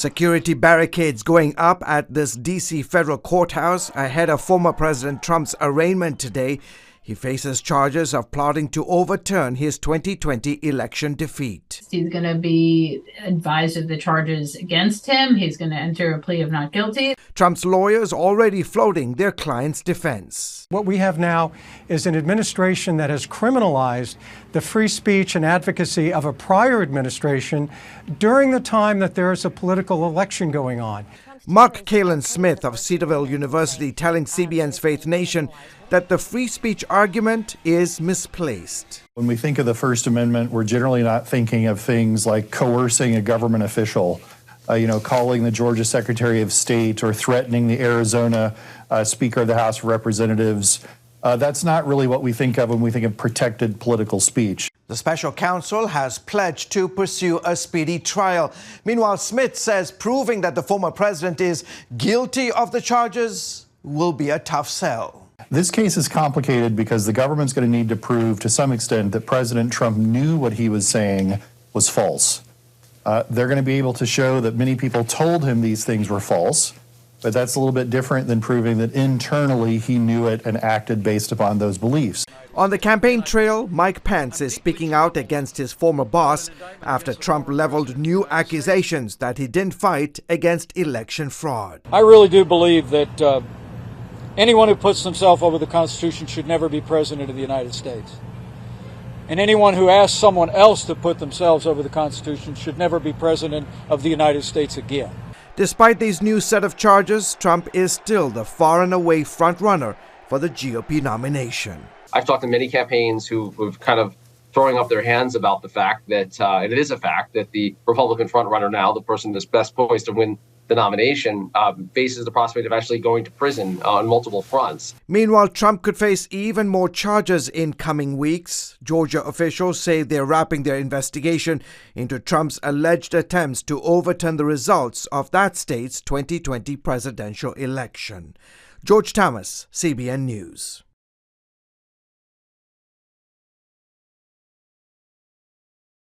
Security barricades going up at this D.C. federal courthouse ahead of former President Trump's arraignment today. He faces charges of plotting to overturn his 2020 election defeat. He's going to be advised of the charges against him. He's going to enter a plea of not guilty. Trump's lawyers already floating their client's defense. What we have now is an administration that has criminalized the free speech and advocacy of a prior administration during the time that there is a political election going on. Mark Kalen-Smith of Cedarville University telling CBN's Faith Nation that the free speech argument is misplaced. When we think of the First Amendment, we're generally not thinking of things like coercing a government official, calling the Georgia Secretary of State or threatening the Arizona Speaker of the House of Representatives. That's not really what we think of when we think of protected political speech. The special counsel has pledged to pursue a speedy trial. Meanwhile, Smith says proving that the former president is guilty of the charges will be a tough sell. This case is complicated because the government's going to need to prove to some extent that President Trump knew what he was saying was false. They're going to be able to show that many people told him these things were false, but that's a little bit different than proving that internally he knew it and acted based upon those beliefs. On the campaign trail, Mike Pence is speaking out against his former boss after Trump leveled new accusations that he didn't fight against election fraud. I really do believe that anyone who puts themselves over the Constitution should never be president of the United States. And anyone who asks someone else to put themselves over the Constitution should never be president of the United States again. Despite these new set of charges, Trump is still the far and away front-runner for the GOP nomination. I've talked to many campaigns who've kind of throwing up their hands about the fact that, and it is a fact, that the Republican frontrunner now, the person that's best poised to win the nomination, faces the prospect of actually going to prison on multiple fronts. Meanwhile, Trump could face even more charges in coming weeks. Georgia officials say they're wrapping their investigation into Trump's alleged attempts to overturn the results of that state's 2020 presidential election. George Thomas, CBN News.